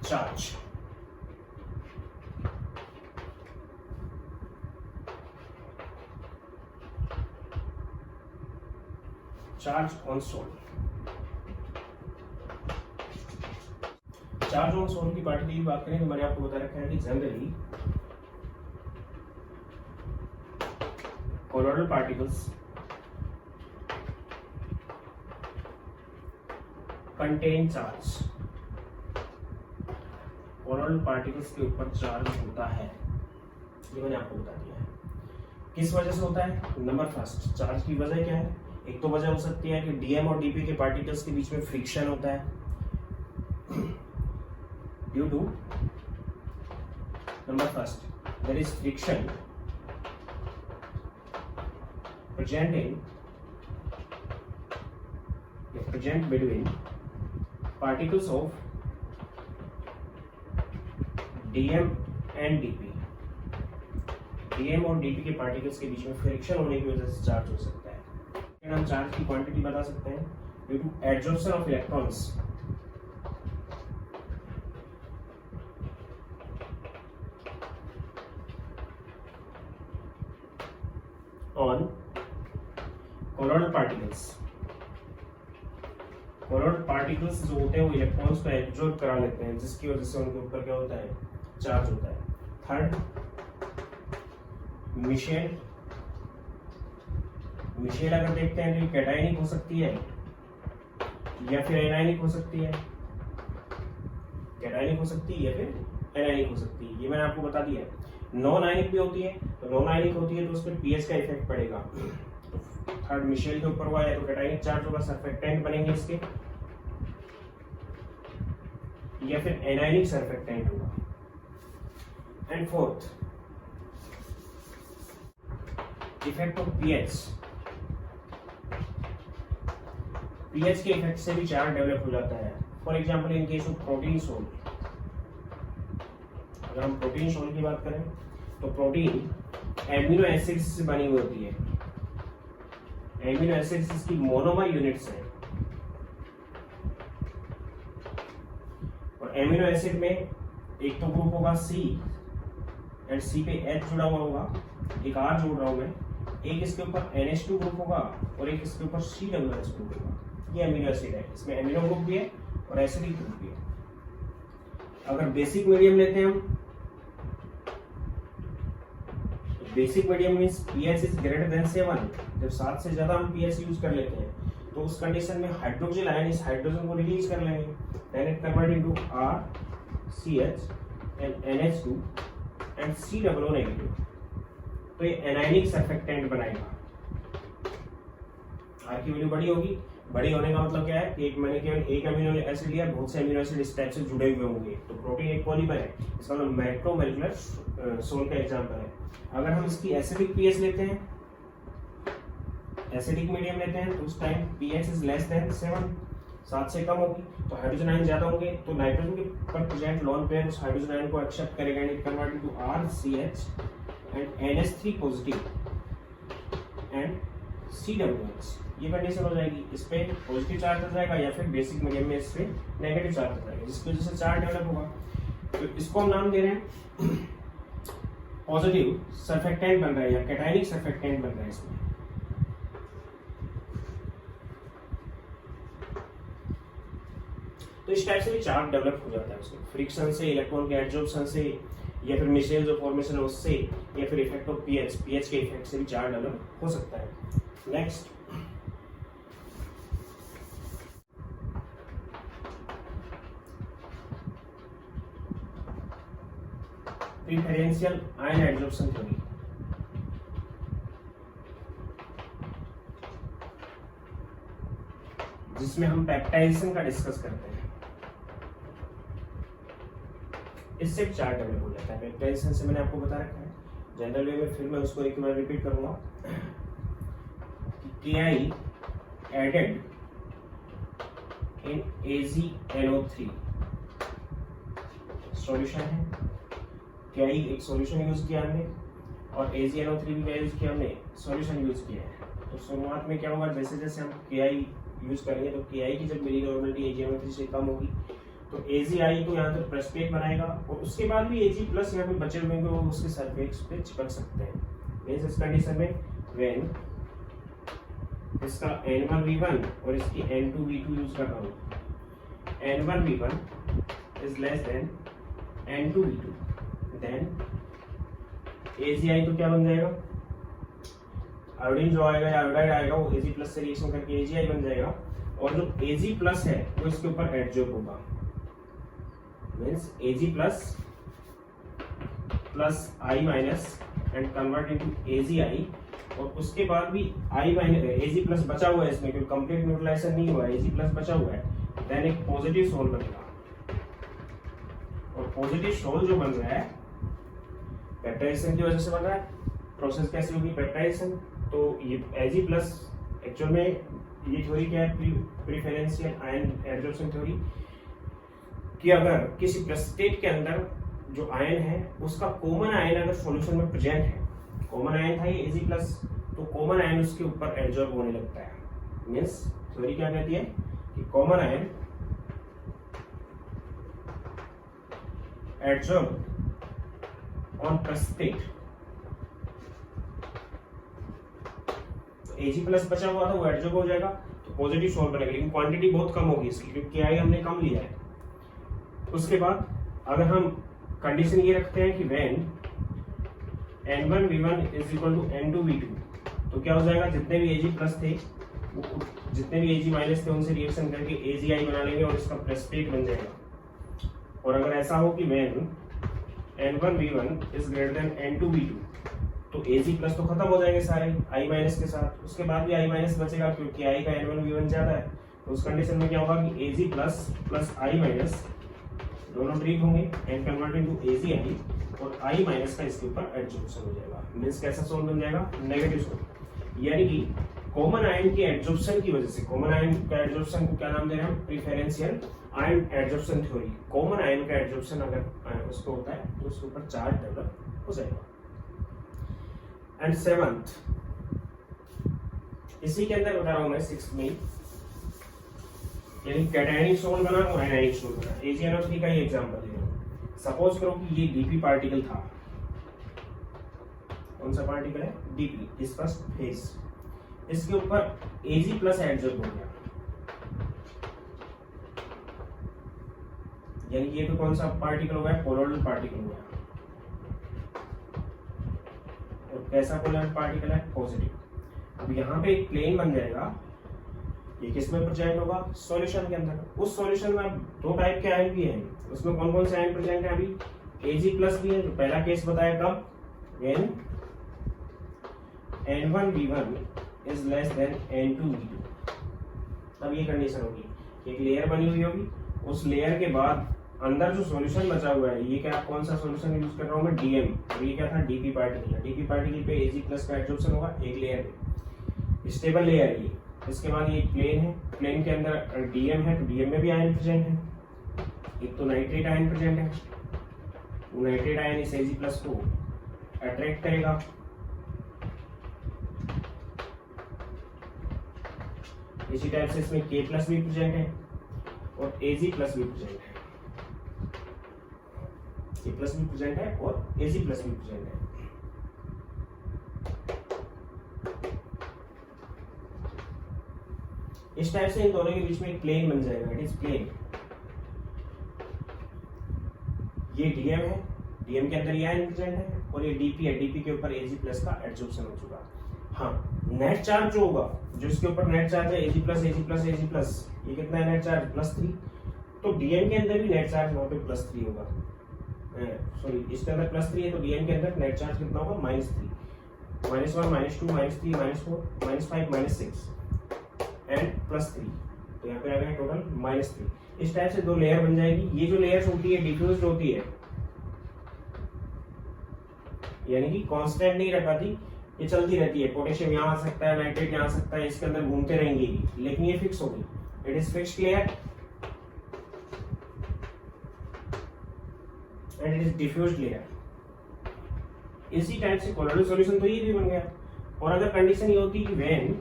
Charge. Charge on sol. Charge on sol की particle की बात करें तो मैंने आपको बता रखा है कि generally colloidal particles contain charge. Colloidal particles के ऊपर चार्ज होता है, ये मैंने आपको बता दिया है। किस वजह से होता है? नंबर फर्स्ट, चार्ज की वजह क्या है? एक तो वजह हो सकती है कि डीएम और डीपी के पार्टिकल्स के बीच में फ्रिक्शन होता है due to number first there is friction present between particles of DM and DP। DM और DP के पार्टिकल्स के बीच में फ्रिक्शन होने की वजह से चार्ज हो सकता है। फिर हम चार्ज की क्वांटिटी बता सकते हैं due to adsorption of electrons on colloidal particles. Colloidal particles जो होते हैं वो इलेक्ट्रॉन्स को एब्जॉर्ब करा लेते हैं, जिसकी वजह से उनके ऊपर क्या होता है? चार्ज होता है। Third, Michel. मिशेल अगर देखते हैं तो कैटायनिक हो सकती है या फिर एनायनिक हो सकती है। कैटायनिक हो सकती है या फिर एनायनिक हो सकती है, ये मैंने आपको बता दिया है। नॉन आयनिक भी होती है, तो नॉन आयनिक होती है तो उस पर पीएच का इफेक्ट पड़ेगा। थर्ड, मिशेल के ऊपर हुआ है तो कैटायनिक चार्ज होगा, सरफेक्टेंट बनेंगे इसके, या फिर एनायनिक सरफेक्टेंट होगा। And fourth, effect of pH. PH के इफेक्ट से भी चार्ज डेवलप हो जाता है। For example in case of protein sol, अगर हम प्रोटीन सोल की बात करें तो प्रोटीन एमिनो एसिड्स से बनी हुई होती है। एमिनो एसिड्स इसकी मोनोमर यूनिट्स हैं, और एमिनो एसिड में एक तो ग्रुप होगा सी, एंड सी पे एच जुड़ा हुआ होगा, एक आर जोड़ रहा हूं मैं, एक इसके ऊपर NH2 ग्रुप होगा और एक इसके ऊपर COOH ग्रुप होगा। ये एमिनो एसिड है, इसमें एमिनो ग्रुप भी है और एसिडिक ग्रुप भी है। अगर बेसिक मीडियम लेते हैं हम, basic medium means pH is greater than 7। जब 7 से ज्यादा हम pH यूज कर लेते हैं तो उस कंडीशन में हाइड्रोजन आयन इस हाइड्रोजन को रिलीज कर लेंगे, then it convert into RCH and NH2 and COO negative, तो ये एनायनिक सरफेक्टेंट बनाएगा। R की वैल्यू बड़ी होगी, बड़ी होने का मतलब क्या है कि मैंने केवल एक अमीनो एसिड लिया, बहुत से अमीनो एसिड इस टाइप से जुड़े हुए होंगे, तो प्रोटीन एक पॉलीमर है, इसका मतलब मैक्रोमोलेक्युलर सोल का एग्जांपल है। अगर हम इसकी एसिडिक पीएच लेते हैं, एसिडिक मीडियम लेते हैं, तो उस time pH is less then 7 से कम होगी, तो हाइड्रोजन आयन ज्यादा होंगे, तो नाइट्रोजन के पर प्रेजेंट लोन पेयर उस हाइड्रोजन आयन को एक्सेप्ट करेगा and it convert into RCH and NH3 positive and COOH। ये कंडीशन हो जाएगी, इस पे पॉजिटिव चार्ज आ जाएगा या फिर बेसिक मीडियम में इस पे नेगेटिव चार्ज आ जाएगा, जिसकी वजह से चार्ज डेवलप होगा। तो इसको हम नाम दे रहे हैं पॉजिटिव सरफेक्टेंट बन रहा है या कैटायनिक सरफेक्टेंट बन रहा है इसमें। तो इस टाइप से भी चार्ज डेवलप हो जाता है उसमें, फ्रिक्शन से, इलेक्ट्रॉन के एड्जॉर्प्शन से, या फिर मिशेल जो फॉर्मेशन है उससे, या फिर इफेक्ट ऑफ पीएच के इफेक्ट से भी चार्ज डेवलप हो सकता है। Next, preferential ion adsorption theory. जिसमें हम पेप्टाइजेशन का डिस्कस करते हैं, इससे चार्ट डेवलप हो जाता है। पेप्टाइजेशन से मैंने आपको बता रखा है जनरल वे में, फिर मैं उसको एक बार रिपीट करूंगा कि Ki added in AgNO3 solution है। Ki एक सॉल्यूशन यूज किया हमने और AgNO3 भी क्या यूज किया हमने, सॉल्यूशन यूज किया है। तो शुरुआत में क्या होगा, जैसे जैसे हम Ki यूज करेंगे तो Ki की जब मेरी नॉर्मलिटी AgNO3 से कम होगी तो AgI को यहाँ पर प्रेसिपिटेट बनाएगा और उसके बाद भी Ag प्लस यहाँ पे बचे हुए को उसके सरफेस पे चिपक सकते हैं। मींस इस कंडीशन में व्हेन इसका N1V1 और इसकी N2V2 यूज कर रहा हूँ, N1V1 is less than N2V2, then AgI तो क्या बन जाएगा, आयोडीन जो आएगा या आयोडाइड आएगा वो Ag प्लस से रिएक्शन करके AgI बन जाएगा और जो Ag प्लस है वो इसके ऊपर एडजॉर्ब होगा। Means Ag plus I minus and convert into AgI और उसके बाद भी I माइनस Ag प्लस बचा हुआ है इसमें क्योंकि कंप्लीट न्यूट्रलाइजेशन नहीं हुआ है, Ag प्लस बचा हुआ है, देन एक पॉजिटिव सोल बनेगा और पॉजिटिव सोल जो बन रहा है पेप्टाइजेशन की वजह से बन रहा है। प्रोसेस कैसे होगी पेप्टाइजेशन, तो ये Ag प्लस एक्चुअल में ये थ्योरी क्या है, प्रेफरेंशियल आयन एडजॉर्प्शन थ्योरी, कि अगर किसी प्रेसिपिटेट के अंदर जो आयन है उसका कॉमन आयन अगर सॉल्यूशन में प्रेजेंट है, कॉमन आयन था ये Ag प्लस, तो कॉमन आयन उसके ऊपर एडजॉर्ब होने लगता है। मींस थ्योरी क्या कहती है कि common ion adsorb on precipitate, Ag plus बचा हुआ था वो एडजॉर्ब हो जाएगा तो पॉजिटिव सोल बनेगा, लेकिन क्वांटिटी बहुत कम होगी इसकी क्योंकि Ki हमने कम लिया है। उसके बाद अगर हम कंडीशन ये रखते हैं कि when N1V1 is equal to N2V2, तो क्या हो जाएगा, जितने भी Ag प्लस थे वो जितने भी Ag माइनस थे उनसे रिएक्शन करके AgI बना लेंगे और इसका प्रेसिपिटेट बन जाएगा। और अगर ऐसा हो कि when N1V1 is greater than N2V2, तो Ag प्लस तो खत्म हो जाएंगे सारे I माइनस के साथ, उसके बाद भी I माइनस बचेगा क्योंकि I का N1V1 ज्यादा है। तो उस कंडीशन में क्या होगा कि Ag plus plus I minus दोनों ट्रीट होंगे एंड कन्वर्ट इनटू AgI और I माइनस का इसके ऊपर एडजॉर्प्शन हो जाएगा। मींस कैसा सोल बन जाएगा, नेगेटिव सोल, यानी कि कॉमन आयन के एडजॉर्प्शन की वजह से, कॉमन आयन का एडजॉर्प्शन को क्या नाम दे रहे हैं हम, preferential ion adsorption theory. Common ion का एडजॉर्प्शन अगर उसको होता है तो उसके ऊपर चार्ज डेवलप हो जाएगा। एंड सेवंथ, इसी के अंदर बता रहा हूं मैं सिक्स्थ में, यानी कैटायनिक सोल बना और आयनाइक सोल बना। AgNO3 का ही एग्जांपल ले रहा हूं। सपोज करो कि ये डीपी पार्टिकल था, कौन सा पार्टिकल है, डीपी, इस फर्स्ट फेज, इसके ऊपर Ag प्लस एडजॉर्ब हो गया, यानी ये तो कौन सा पार्टिकल हो गया, कोलोइडल पार्टिकल हो गया। और कैसा कोलोइडल पार्टिकल है, पॉजिटिव। अब यहाँ पे एक प्लेन बन जाएगा, ये किस में प्रेजेंट होगा, सॉल्यूशन के अंदर। उस सॉल्यूशन में दो टाइप के आयन भी हैं, उसमें कौन कौन से आयन प्रेजेंट है, अभी Ag प्लस भी है, जो पहला केस बताया कब, when N1V1 is less than N2V2, तब ये कंडीशन होगी, एक लेयर बनी हुई होगी, उस लेयर के बाद अंदर जो सॉल्यूशन बचा हुआ है, ये क्या, कौन सा सॉल्यूशन यूज कर रहा हूं मैं, DM, और ये क्या था, डीपी पार्टिकल है। डीपी पार्टिकल पे Ag प्लस का एडजॉर्प्शन होगा एक लेयर पे, स्टेबल लेयर है ये। इसके बाद ये प्लेन है, प्लेन के अंदर DM है, तो DM में भी आयन प्रेजेंट है, एक तो नाइट्रेट आयन प्रेजेंट है, नाइट्रेट आयन इस Ag प्लस को अट्रैक्ट करेगा, इसी टाइप से इसमें K प्लस भी प्रेजेंट है और Ag प्लस भी प्रेजेंट है, K प्लस भी प्रेजेंट है और Ag प्लस भी प्रेजेंट है। इस टाइप से इन दोनों के बीच में एक प्लेन बन जाएगा, इट इज प्लेन। ये DM है, DM के अंदर ये आयन प्रेजेंट है और ये DP है, DP के ऊपर Ag प्लस का एडजॉर्प्शन हो चुका। हाँ, नेट चार्ज जो होगा, जो इसके ऊपर नेट चार्ज है Ag plus Ag plus Ag plus, ये कितना है नेट चार्ज, +3, तो DM के अंदर भी नेट चार्ज वहां पे +3 होगा। सॉरी, इसके अंदर +3 है तो DM के अंदर नेट चार्ज कितना होगा, -3, -1, -2, -3, -4, -5, -6 एंड +3, तो यहाँ पे आ गया टोटल -3। इस टाइप से दो लेयर बन जाएगी। ये जो लेयर्स होती है डिफ्यूज्ड होती है, यानी कि कांस्टेंट नहीं रह पाती, ये चलती रहती है। पोटेशियम यहाँ आ सकता है, नाइट्रेट यहाँ आ सकता है, इसके अंदर घूमते रहेंगे, लेकिन ये फिक्स होगी, it is fixed layer and it is diffused layer. इसी टाइप से कोलोइडल सॉल्यूशन तो ये भी बन गया। और अगर कंडीशन ये होती कि when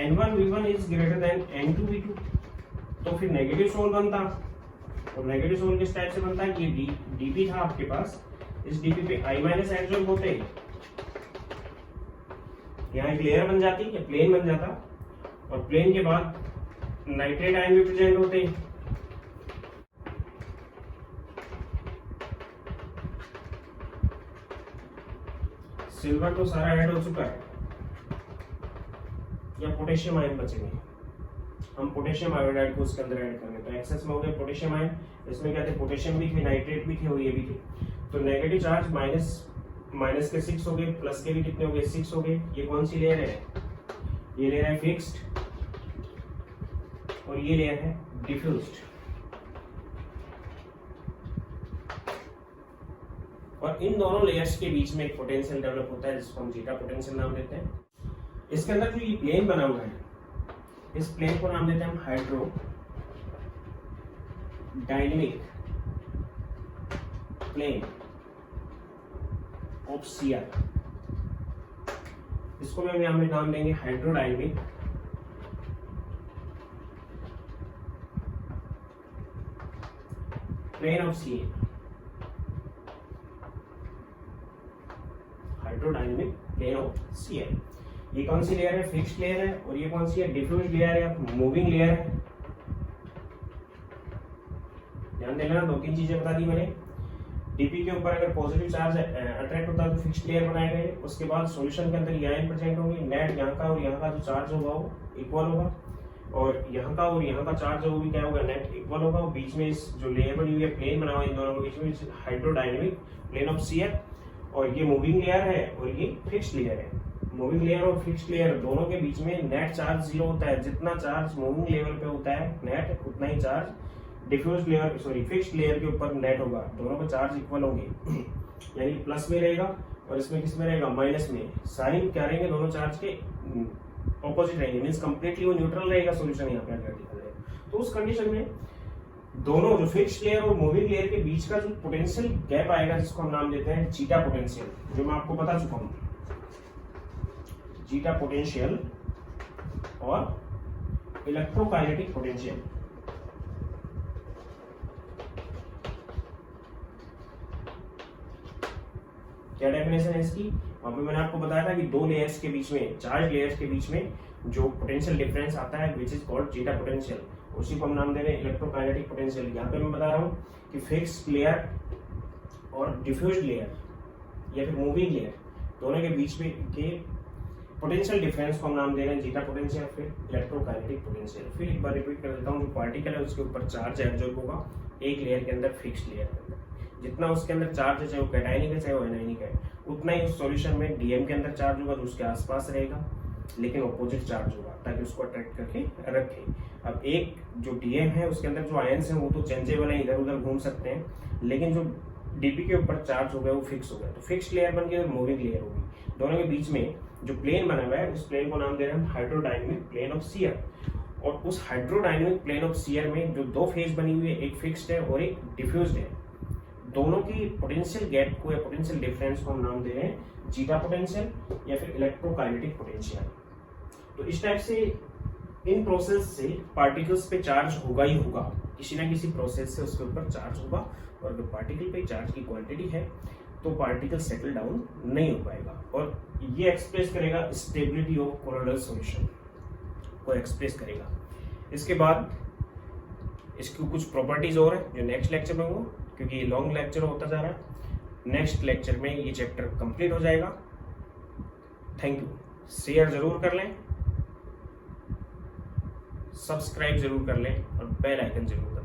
N1V1 is greater than N2V2, तो फिर नेगेटिव सोल बनता, और नेगेटिव सोल किस टाइप से बनता है कि डीपी था आपके पास, इस डीपी पे I माइनस एडजॉर्ब होते हैं, यहाँ एक लेयर बन जाती है, प्लेन बन जाता, और प्लेन के बाद नाइट्रेट आयन भी प्रेजेंट होते हैं। सिल्वर तो सारा ऐड हो चुका है, या पोटेशियम आयन बचेंगे, हम पोटेशियम आयोडाइड को उसके अंदर ऐड करेंगे, तो एक्सेस में हो गया पोटेशियम आयन, इसमें क्या थे पोटेशियम भी थे, नाइट्रेट भी थे और ये भी थे। तो नेगेटिव चार्ज माइनस के 6 हो गए, प्लस के भी कितने हो गए 6 हो गए। ये कौन सी लेयर है, ये लेयर है फिक्स्ड और ये लेयर है डिफ्यूज्ड। और इन दोनों लेयर्स के बीच में एक पोटेंशियल डेवलप होता है जिसको हम जीटा पोटेंशियल नाम देते हैं। इसके अंदर जो ये प्लेन बना हुआ है, इस प्लेन को नाम देते हैं हम hydrodynamic plane of shear. इसको हम यहां नाम देंगे hydrodynamic plane of shear, hydrodynamic plane of shear. ये कौन सी लेयर है, फिक्स्ड लेयर है, और ये कौन सी है, डिफ्यूज लेयर है, मूविंग लेयर है। ध्यान देना, 2-3 चीजें बता दी मैंने। डीपी के ऊपर अगर पॉजिटिव चार्ज अट्रैक्ट होता है तो फिक्स्ड लेयर बनाए गए, उसके बाद सॉल्यूशन के अंदर ये आयन प्रेजेंट होंगे, नेट यहाँ का और यहाँ का जो चार्ज होगा वो इक्वल होगा, और यहाँ का और यहाँ का चार्ज वो भी क्या होगा, नेट इक्वल होगा। और बीच में इस जो लेयर बनी हुई है, प्लेन बना हुआ है, इन दोनों के बीच में हाइड्रोडायनेमिक प्लेन ऑफ शियर, और ये मूविंग लेयर है और ये फिक्स्ड लेयर है। मूविंग लेयर और फिक्स्ड लेयर दोनों के बीच में नेट चार्ज 0 होता है। जितना चार्ज मूविंग लेवल पे होता है नेट, उतना ही charge diffuse layer fixed layer के ऊपर नेट होगा। दोनों के चार्ज इक्वल होंगे, यानी प्लस में रहेगा और इसमें किस में रहेगा, माइनस में। साइन क्या रहेंगे, दोनों चार्ज के ऑपोजिट रहेंगे, मींस कंप्लीटली वो न्यूट्रल रहेगा सॉल्यूशन यहाँ पे अगर दिखा जाए तो। उस कंडीशन में दोनों जो फिक्स्ड लेयर और मूविंग लेयर के बीच का जो पोटेंशियल गैप आएगा, जिसको हम नाम देते हैं जीटा पोटेंशियल, जो मैं आपको बता चुका हूं, जीटा पोटेंशियल और इलेक्ट्रोकाइनेटिक पोटेंशियल। क्या डेफिनेशन है इसकी, वहां पे मैंने आपको बताया था कि दो लेयर्स के बीच में, चार्ज लेयर्स के बीच में जो पोटेंशियल डिफरेंस आता है which is called zeta potential, उसी को हम नाम दे रहे हैं इलेक्ट्रोकाइनेटिक पोटेंशियल। यहाँ पे मैं बता रहा हूँ कि फिक्स्ड लेयर और डिफ्यूज लेयर या फिर मूविंग लेयर दोनों के बीच में के पोटेंशियल डिफरेंस को हम नाम दे रहे हैं जीटा पोटेंशियल, फिर इलेक्ट्रोकाइनेटिक पोटेंशियल। फिर एक बार रिपीट कर देता हूँ, जो पार्टिकल है उसके ऊपर चार्ज एब्जॉर्ब होगा एक लेयर के अंदर, फिक्स्ड लेयर के अंदर। जितना उसके अंदर चार्ज है, चाहे वो कैटायनिक है चाहे वो एनायनिक है, उतना ही उस सॉल्यूशन में डीएम के अंदर चार्ज होगा जो उसके आसपास रहेगा, लेकिन ऑपोजिट चार्ज होगा ताकि उसको अट्रैक्ट करके रखे। अब एक जो डीएम है उसके अंदर जो आयंस हैं वो तो चेंजेबल है, इधर उधर घूम सकते हैं, लेकिन जो डीपी के ऊपर चार्ज हो गया वो फिक्स हो गया, तो फिक्स्ड लेयर बन गई और मूविंग लेयर होगी। दोनों के बीच में जो प्लेन बना हुआ है उस प्लेन को नाम दे रहे हैं हाइड्रोडायनेमिक प्लेन ऑफ शियर। और उस हाइड्रोडायनेमिक प्लेन ऑफ शियर में जो दो फेज बनी हुई है, एक फिक्स्ड है और एक डिफ्यूज्ड है, दोनों की पोटेंशियल गैप को या पोटेंशियल डिफरेंस को हम नाम दे रहे हैं जीटा पोटेंशियल या फिर इलेक्ट्रोकाइनेटिक पोटेंशियल। तो इस टाइप से इन प्रोसेस से पार्टिकल्स पे चार्ज होगा ही होगा, किसी ना किसी प्रोसेस से उसके ऊपर चार्ज होगा, और अगर पार्टिकल पे चार्ज की क्वांटिटी है तो पार्टिकल सेटल डाउन नहीं हो पाएगा, और ये एक्सप्रेस करेगा स्टेबिलिटी ऑफ कोलोइडल सॉल्यूशन को एक्सप्रेस करेगा। इसके बाद इसकी कुछ प्रॉपर्टीज और है जो नेक्स्ट लेक्चर में होगा, क्योंकि ये लॉन्ग लेक्चर होता जा रहा है। नेक्स्ट लेक्चर में ये चैप्टर कंप्लीट हो जाएगा। Thank you. शेयर जरूर कर लें, सब्सक्राइब जरूर कर लें और बेल आइकन जरूर